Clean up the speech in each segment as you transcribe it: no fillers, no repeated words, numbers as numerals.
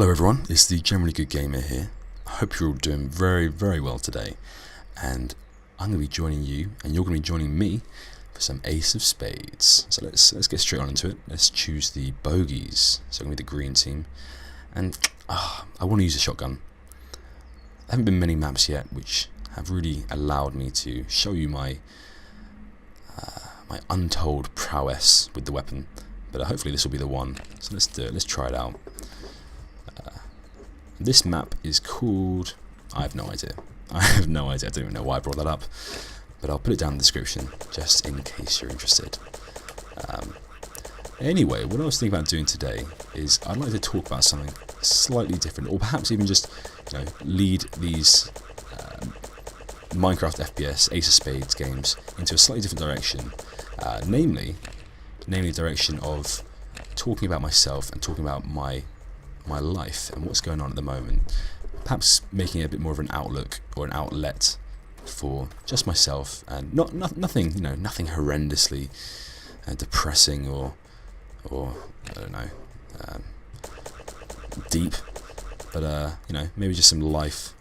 Hello everyone, it's the Generally Good Gamer here. I hope you're all doing very well today, and I'm going to be joining you and you're going to be joining me for some Ace of Spades. So let's get straight on into it. Let's choose the bogeys. So I'm going to be the green team, and I want to use a shotgun. There haven't been many maps yet which have really allowed me to show you my untold prowess with the weapon, but hopefully this will be the one. So let's do it, let's try it out. This map is called... I have no idea. I don't even know why I brought that up, but I'll put it down in the description just in case you're interested. Anyway, what I was thinking about doing today is I'd like to talk about something slightly different, or perhaps even just lead these Minecraft FPS, Ace of Spades games into a slightly different direction, namely the direction of talking about myself and talking about my life and what's going on at the moment, perhaps making it a bit more of an outlook or an outlet for just myself, and nothing horrendously depressing or I don't know, deep, but maybe just some life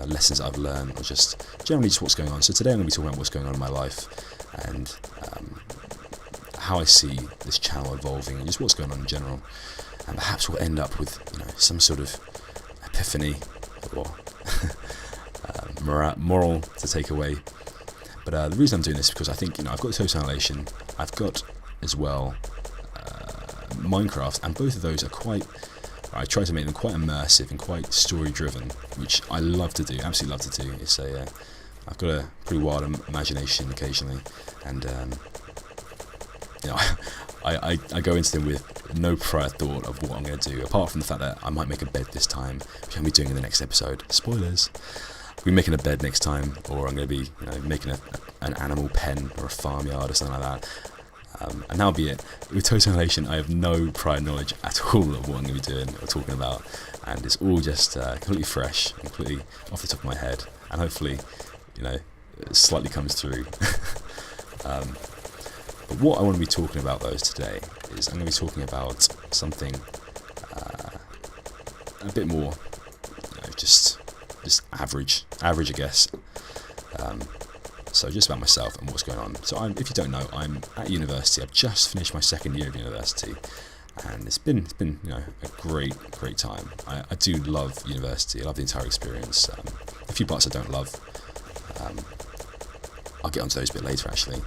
lessons I've learned, or just generally just what's going on. So today I'm going to be talking about what's going on in my life and how I see this channel evolving and just what's going on in general. And perhaps we'll end up with some sort of epiphany or moral to take away. But the reason I'm doing this is because I think I've got Total Annihilation, I've got as well Minecraft, and both of those are quite... I try to make them quite immersive and quite story driven, which I love to do, absolutely love to do. It's I've got a pretty wild imagination occasionally, and I go into them with no prior thought of what I'm going to do, apart from the fact that I might make a bed this time, which I'll be doing in the next episode. Spoilers! I'll be making a bed next time, or I'm going to be making an animal pen or a farmyard or something like that. And that'll be it. With Total Annihilation, I have no prior knowledge at all of what I'm going to be doing or talking about, and it's all just completely fresh, completely off the top of my head, and hopefully, it slightly comes through. But what I want to be talking about though today is I'm going to be talking about something a bit more, just average I guess. So just about myself and what's going on. So if you don't know, I'm at university. I've just finished my second year of university, and it's been a great time. I do love university. I love the entire experience. A few parts I don't love. I'll get onto those a bit later actually.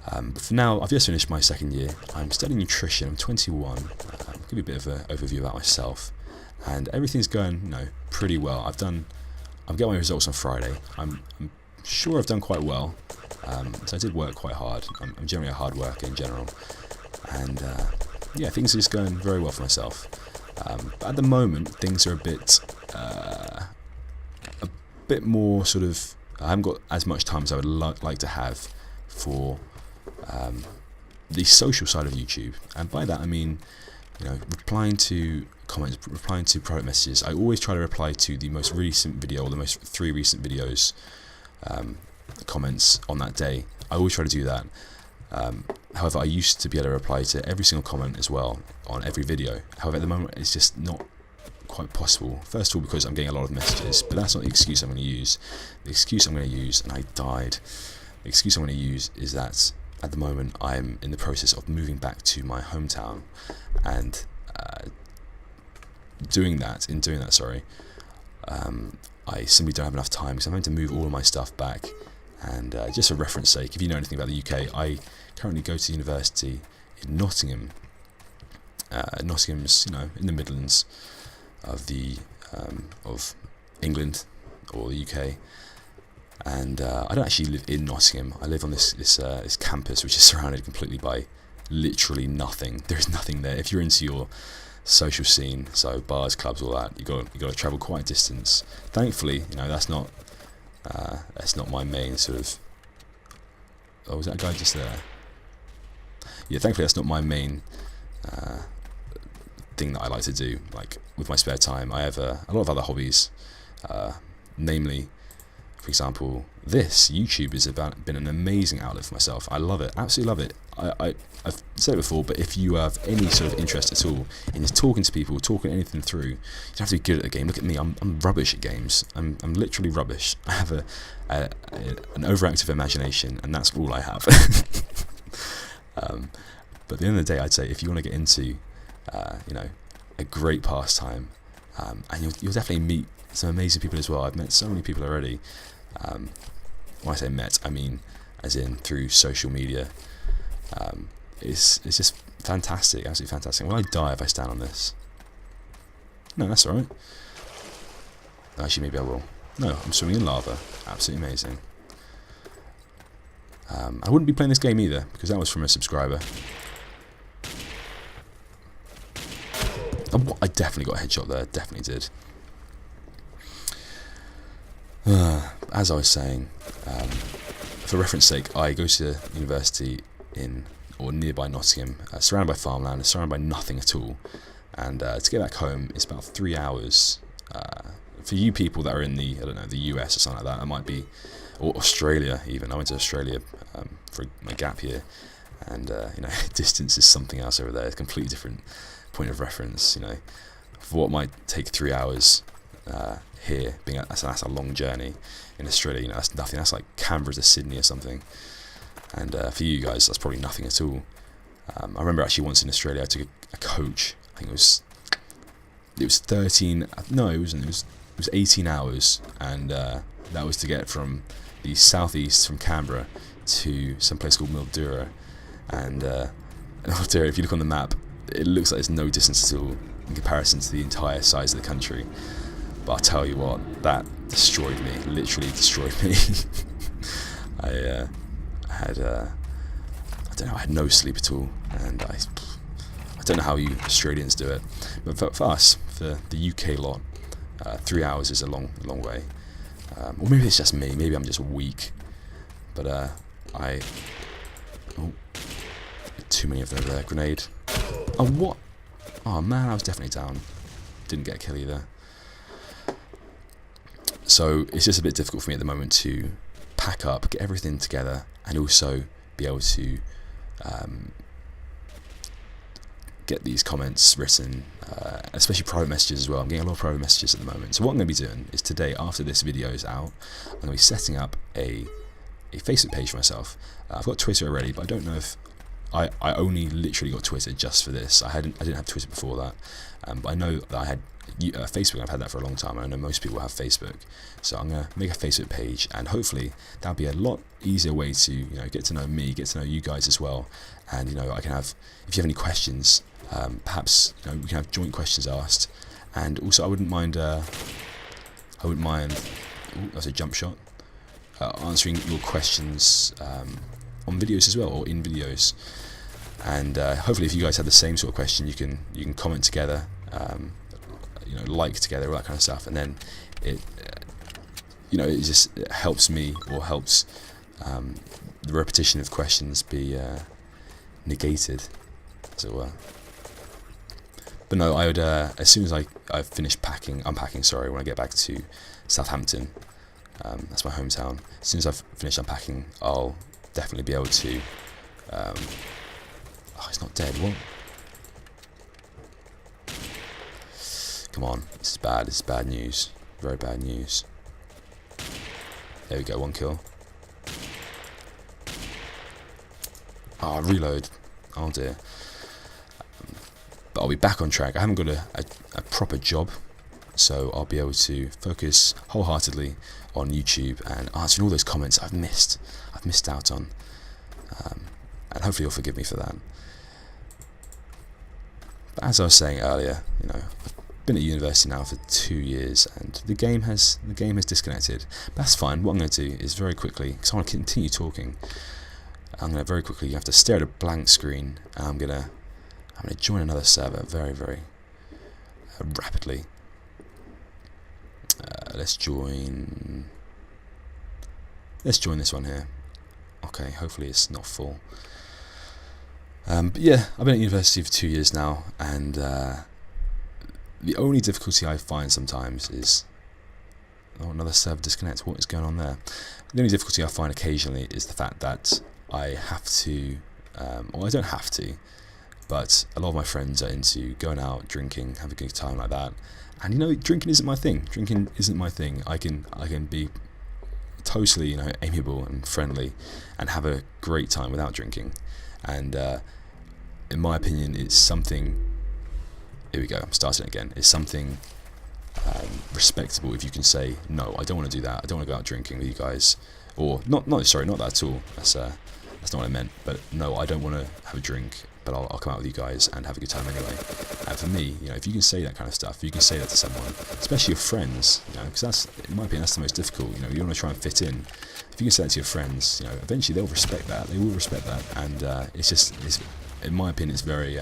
But for now, I've just finished my second year. I'm studying nutrition. I'm 21. I'll give you a bit of an overview about myself, and everything's going pretty well. I'm getting my results on Friday. I'm sure I've done quite well. So I did work quite hard. I'm generally a hard worker in general, and things are just going very well for myself. But at the moment, things are a bit more sort of... I haven't got as much time as I would like to have for the social side of YouTube, and by that I mean replying to comments, replying to private messages. I always try to reply to the most recent video, or the most 3 recent videos comments on that day. I always try to do that. However, I used to be able to reply to every single comment as well on every video. However, at the moment it's just not quite possible. First of all, because I'm getting a lot of messages, but that's not the excuse I'm going to use. The excuse I'm going to use, and I died, the excuse I'm going to use is that at the moment I'm in the process of moving back to my hometown, and doing that, I simply don't have enough time because I'm going to move all of my stuff back. And just for reference sake, if you know anything about the UK, I currently go to university in Nottingham. Nottingham's in the Midlands of England or the UK. And I don't actually live in Nottingham. I live on this campus, which is surrounded completely by literally nothing. There is nothing there. If you're into your social scene, so bars, clubs, all that, you got to travel quite a distance. Thankfully, that's not my main sort of... Oh, was that a guy just there? Yeah, thankfully that's not my main thing that I like to do. Like with my spare time, I have a lot of other hobbies, namely for example, this YouTube has been an amazing outlet for myself. I love it, absolutely love it. I've said it before, but if you have any sort of interest at all in just talking to people, talking anything through, you don't have to be good at the game. Look at me, I'm rubbish at games. I'm literally rubbish. I have an overactive imagination, and that's all I have. But at the end of the day, I'd say if you want to get into, a great pastime, and you'll definitely meet some amazing people as well. I've met so many people already. When I say met, I mean as in through social media. It's just fantastic, absolutely fantastic. Will I die if I stand on this? No, that's alright. Actually, maybe I will. No, I'm swimming in lava. Absolutely amazing. I wouldn't be playing this game either, because that was from a subscriber. Oh, I definitely got a headshot there, definitely did. As I was saying, for reference sake, I go to university in or nearby Nottingham, surrounded by farmland, surrounded by nothing at all, and to get back home it's about 3 hours. For you people that are in the the US or something like that, it might be, or Australia even. I went to Australia for my gap year, and distance is something else over there. It's a completely different point of reference. For what might take 3 hours here, that's a long journey. In Australia, that's nothing. That's like Canberra to Sydney or something. And for you guys, that's probably nothing at all. I remember actually once in Australia, I took a coach. I think it was 13. No, it wasn't. It was 18 hours, and that was to get from the southeast from Canberra to some place called Mildura. And Mildura, if you look on the map, it looks like there's no distance at all in comparison to the entire size of the country. But I'll tell you what, that destroyed me. Literally destroyed me. I had no sleep at all, and I don't know how you Australians do it, but for us, for the UK lot, 3 hours is a long way. Or maybe it's just me. Maybe I'm just weak. But too many of them there. Grenade. Oh what? Oh man, I was definitely down. Didn't get a kill either. So it's just a bit difficult for me at the moment to pack up, get everything together, and also be able to get these comments written, especially private messages as well. I'm getting a lot of private messages at the moment. So what I'm going to be doing is today, after this video is out, I'm going to be setting up a Facebook page for myself. I've got Twitter already, but I don't know if I only literally got Twitter just for this. I didn't have Twitter before that, but I know that I had Facebook. I've had that for a long time, and I know most people have Facebook. So I'm gonna make a Facebook page, and hopefully that'll be a lot easier way to get to know me, get to know you guys as well. And I can have, if you have any questions, perhaps we can have joint questions asked. And also I wouldn't mind. Ooh, that's a jump shot. Answering your questions on videos as well, or in videos. And hopefully, if you guys have the same sort of question, you can comment together, like together, all that kind of stuff, and then it it helps me, or helps the repetition of questions be negated, as it were. But no, I would as soon as I've finished unpacking. Sorry, when I get back to Southampton, that's my hometown. As soon as I've finished unpacking, I'll definitely be able to. Oh, he's not dead. What? Come on, this is bad. This is bad news. Very bad news. There we go. 1 kill. Ah, reload. Oh dear. But I'll be back on track. I haven't got a proper job, so I'll be able to focus wholeheartedly on YouTube and answering all those comments I've missed out on. And hopefully you'll forgive me for that. But as I was saying earlier, I've been at university now for 2 years, and the game has disconnected. But that's fine. What I'm going to do is very quickly, because I want to continue talking, I'm going to very quickly. You have to stare at a blank screen, and I'm going to join another server very, very rapidly. Let's join this one here. Okay, hopefully it's not full. But yeah, I've been at university for 2 years now, and the only difficulty I find sometimes is Oh, another server disconnect. What is going on there? The only difficulty I find occasionally is the fact that I have to, or I don't have to, but a lot of my friends are into going out, drinking, having a good time like that. And you know, drinking isn't my thing. Drinking isn't my thing. I can be totally, you know, amiable and friendly and have a great time without drinking. And in my opinion, it's something. Here we go. I'm starting again. It's something respectable if you can say no. I don't want to do that. I don't want to go out drinking with you guys. Or not that at all. That's not what I meant. But no, I don't want to have a drink. But I'll come out with you guys and have a good time anyway. And for me, you know, if you can say that kind of stuff, if you can say that to someone, especially your friends, you know, because that's, in my opinion, that's the most difficult. You know, you want to try and fit in. If you can say that to your friends, you know, eventually they'll respect that. They will respect that, and it's in my opinion, it's very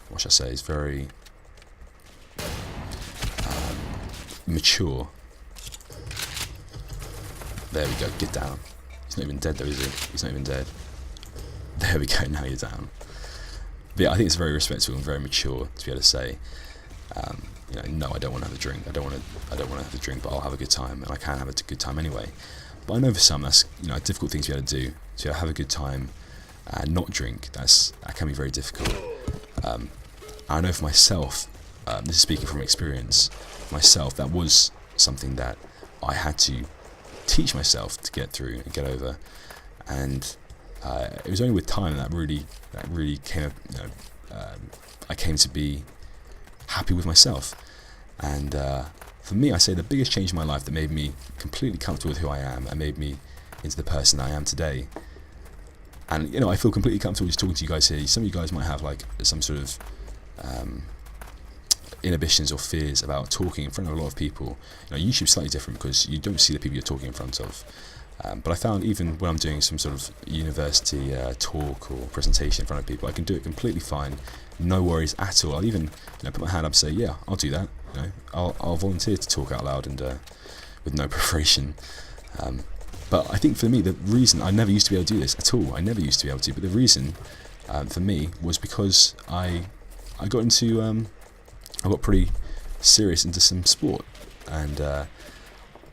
what should I say? It's very mature. There we go. Get down. He's not even dead though, is he? He's not even dead. There we go, now you're down. But yeah, I think it's very respectful and very mature to be able to say, you know, no, I don't want to have a drink. I don't want to have a drink, but I'll have a good time, and I can have a good time anyway. But I know for some that's, you know, a difficult thing to be able to do. To have a good time and not drink, that can be very difficult. I know for myself, this is speaking from experience, myself, that was something that I had to teach myself to get through and get over, and it was only with time that really came. You know, I came to be happy with myself, and for me, I say the biggest change in my life that made me completely comfortable with who I am and made me into the person I am today. And you know, I feel completely comfortable just talking to you guys here. Some of you guys might have like some sort of inhibitions or fears about talking in front of a lot of people. You know, YouTube's slightly different because you don't see the people you're talking in front of. But I found even when I'm doing some sort of university talk or presentation in front of people, I can do it completely fine, no worries at all. I'll even, you know, put my hand up and say, yeah, I'll do that. You know, I'll volunteer to talk out loud and with no preparation. But I think for me, the reason I never used to be able to do this at all, I never used to be able to. But the reason for me was because I got into I got pretty serious into some sport, and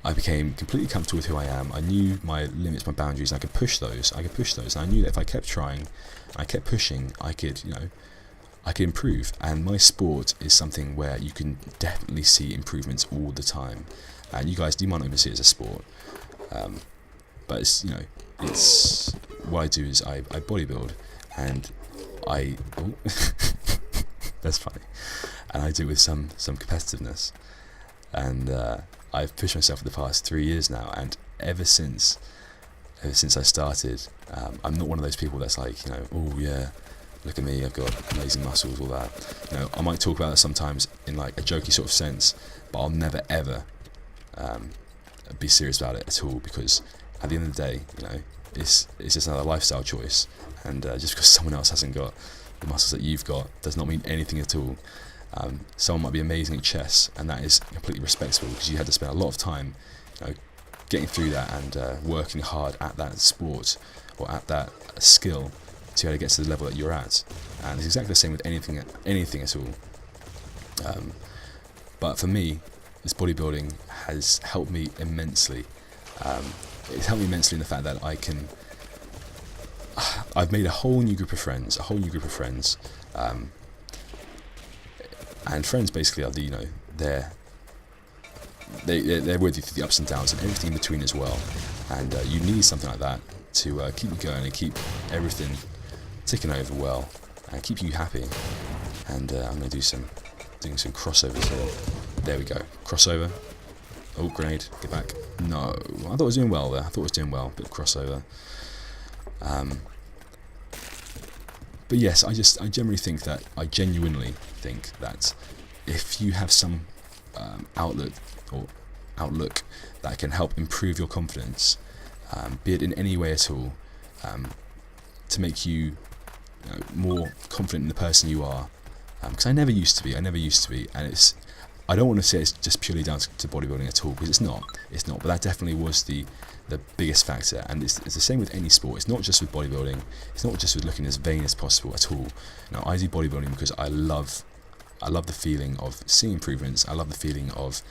I became completely comfortable with who I am. I knew my limits, my boundaries, and I could push those. And I knew that if I kept trying, and I kept pushing, I could, you know, I could improve. And my sport is something where you can definitely see improvements all the time. And you guys, you might not even see it as a sport, but it's, you know, it's what I do is I bodybuild, and that's funny, and I do it with some competitiveness, and I've pushed myself for the past 3 years now, and ever since I started, I'm not one of those people that's like, you know, oh yeah, look at me, I've got amazing muscles, all that. You know, I might talk about that sometimes in like a jokey sort of sense, but I'll never ever be serious about it at all, because at the end of the day, you know, it's just another lifestyle choice, and just because someone else hasn't got the muscles that you've got does not mean anything at all. Someone might be amazing at chess, and that is completely respectable because you had to spend a lot of time, you know, getting through that and working hard at that sport or at that skill to be able to get to the level that you're at. And it's exactly the same with anything at all. But for me, this bodybuilding has helped me immensely. It's helped me immensely in the fact that I've made a whole new group of friends, and friends basically are you know, they're with you through the ups and downs and everything in between as well, and you need something like that to keep you going and keep everything ticking over well and keep you happy. And I'm going to doing some crossovers here. There we go, crossover. Oh, grenade, get back. No, I thought I was doing well there. Bit of crossover. But yes, I genuinely think that if you have some outlook that can help improve your confidence, be it in any way at all, to make you, you know, more confident in the person you are. Because I never used to be, and I don't want to say it's just purely down to bodybuilding at all, because it's not. But that definitely was the biggest factor, and it's the same with any sport. It's not just with bodybuilding. It's not just with looking as vain as possible at all. You know, I do bodybuilding because I love I love the feeling of seeing improvements. I love the feeling of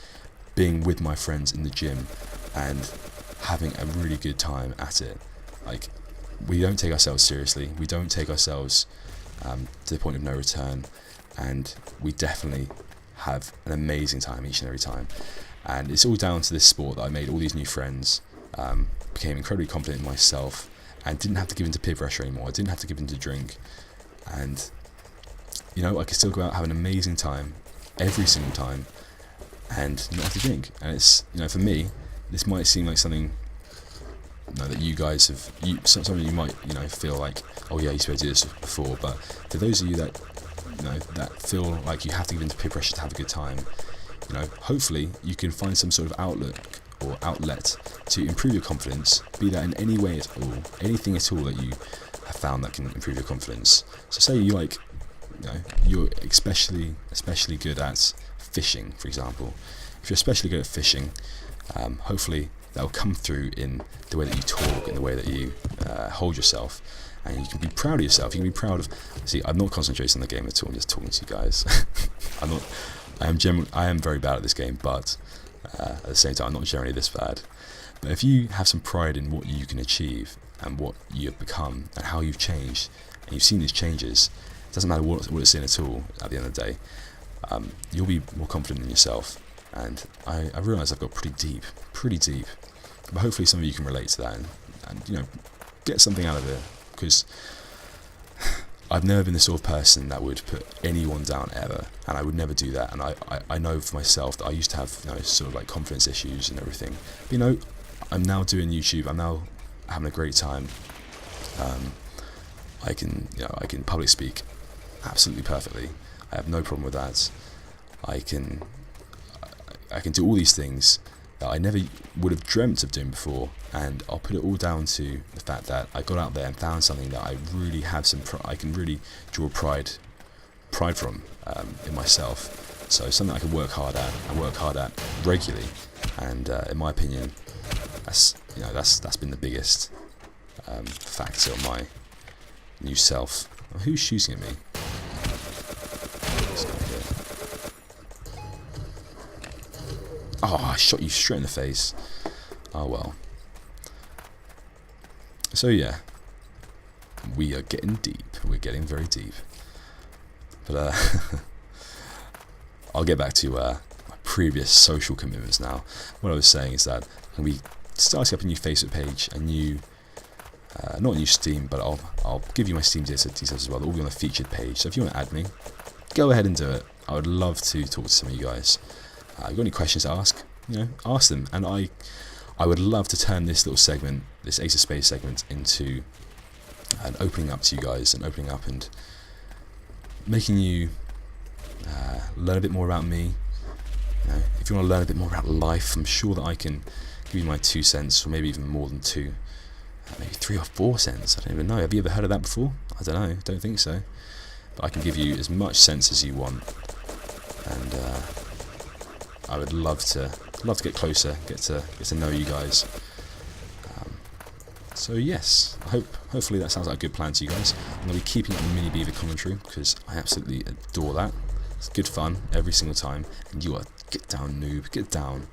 being with my friends in the gym and having a really good time at it. Like, we don't take ourselves seriously. We don't take ourselves to the point of no return, and we definitely have an amazing time each and every time. And it's all down to this sport that I made all these new friends, became incredibly confident in myself, and didn't have to give in to peer pressure anymore. I didn't have to give in to drink, and you know, I could still go out, have an amazing time every single time, and not have to drink. And it's, you know, for me, this might seem like something, you know, that you guys have, some of you might, you know, feel like, oh yeah, I used to be able to do this before. But for those of you that, you know, that feel like you have to give in to peer pressure to have a good time, you know, hopefully you can find some sort of outlook or outlet to improve your confidence, be that in any way at all, anything at all that you have found that can improve your confidence. So say you like, you know, you're especially good at fishing, for example. If you're especially good at fishing, hopefully that will come through in the way that you talk, in the way that you hold yourself, and you can be proud of yourself. You can be proud of. See, I'm not concentrating on the game at all. I'm just talking to you guys. I am very bad at this game, but at the same time, I'm not generally this bad. But if you have some pride in what you can achieve and what you have become and how you've changed, and you've seen these changes, it doesn't matter what it's in at all. At the end of the day, you'll be more confident in yourself. And I realise I've got pretty deep, but hopefully some of you can relate to that and you know, get something out of it, because I've never been the sort of person that would put anyone down ever, and I would never do that. And I know for myself that I used to have, you know, sort of like confidence issues and everything. But, you know, I'm now doing YouTube. I'm now having a great time. I can public speak absolutely perfectly. I have no problem with that. I can do all these things that I never would have dreamt of doing before, and I'll put it all down to the fact that I got out there and found something that I really have I can really draw pride from in myself. So something I can work hard at and work hard at regularly. And in my opinion, that's been the biggest factor of my new self. Who's shooting at me? Oh, I shot you straight in the face. Oh well. So yeah, we are getting deep. We're getting very deep. But I'll get back to my previous social commitments now. What I was saying is that we started up a new Facebook page, a new, not a new Steam, but I'll give you my Steam details as well. They'll all be on the featured page. So if you want to add me, go ahead and do it. I would love to talk to some of you guys. If you've got any questions to ask, you know, ask them. And I would love to turn this little segment, this Ace of Spades segment, into an opening up to you guys, and opening up and making you learn a bit more about me. You know, if you want to learn a bit more about life, I'm sure that I can give you my 2 cents, or maybe even more than 2, maybe 3 or 4 cents. I don't even know. Have you ever heard of that before? I don't know. Don't think so. But I can give you as much sense as you want, and I would love to get closer, get to know you guys. So yes, hopefully that sounds like a good plan to you guys. I'm going to be keeping up the Mini Beaver commentary because I absolutely adore that. It's good fun every single time, and you are get down noob, get down.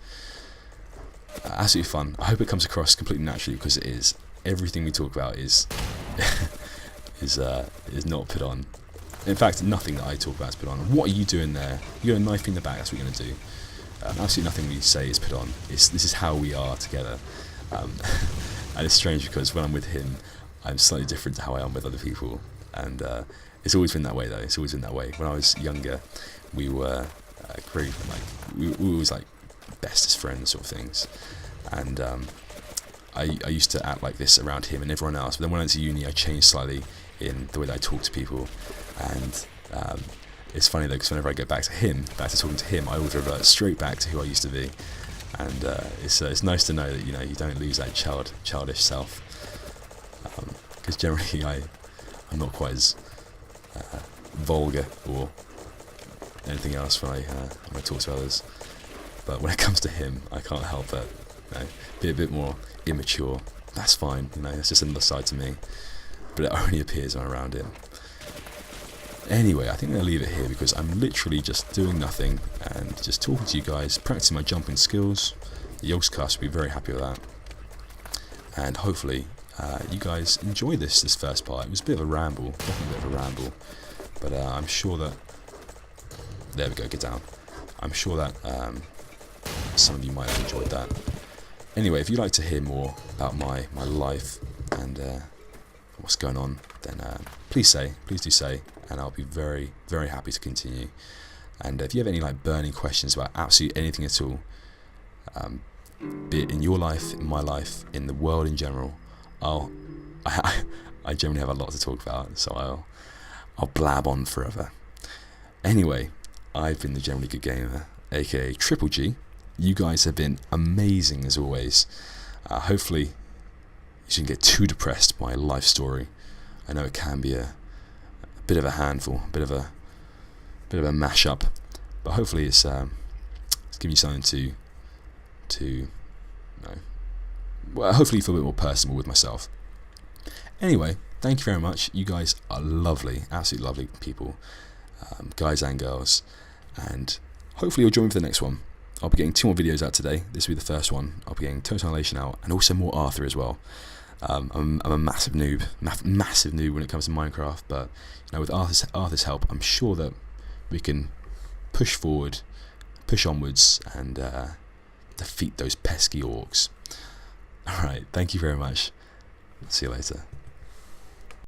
Absolutely fun. I hope it comes across completely naturally, because it is. Everything we talk about is is not put on. In fact, nothing that I talk about is put on. What are you doing there? You got a knife in the back. That's what you're going to do. Absolutely nothing we say is put on. This is how we are together. And it's strange because when I'm with him, I'm slightly different to how I am with other people. And it's always been that way, though. It's always been that way. When I was younger, we were we were always like bestest friends sort of things. And I used to act like this around him and everyone else. But then when I went to uni, I changed slightly in the way that I talk to people. And it's funny though, because whenever I go back to talking to him, I always revert straight back to who I used to be. And it's nice to know that, you know, you don't lose that childish self. Because generally I'm not quite as vulgar or anything else when I talk to others. But when it comes to him, I can't help but, you know, be a bit more immature. That's fine, you know, it's just another side to me. But it only appears when I'm around him. Anyway, I think I'm going to leave it here because I'm literally just doing nothing and just talking to you guys, practicing my jumping skills. The Yogscast will be very happy with that. And hopefully you guys enjoy this first part. It was a bit of a ramble, definitely a bit of a ramble. But I'm sure that... There we go, get down. I'm sure that some of you might have enjoyed that. Anyway, if you'd like to hear more about my life and what's going on, then please do say, and I'll be very, very happy to continue. And if you have any like burning questions about absolutely anything at all, be it in your life, in my life, in the world in general, I generally have a lot to talk about, so I'll blab on forever. Anyway, I've been the Generally Good Gamer, aka Triple G. You guys have been amazing as always. Hopefully, you shouldn't get too depressed by life story. I know it can be a bit of a handful, a bit of a mashup, but hopefully it's giving you something to you know, well, hopefully you feel a bit more personable with myself. Anyway, thank you very much. You guys are lovely, absolutely lovely people, guys and girls, and hopefully you'll join me for the next one. I'll be getting 2 more videos out today. This will be the first one. I'll be getting Total Annihilation out, and also more Arthur as well. I'm a massive noob, massive noob when it comes to Minecraft, but you know, with Arthur's help, I'm sure that we can push forward, push onwards, and defeat those pesky orcs. Alright, thank you very much. See you later.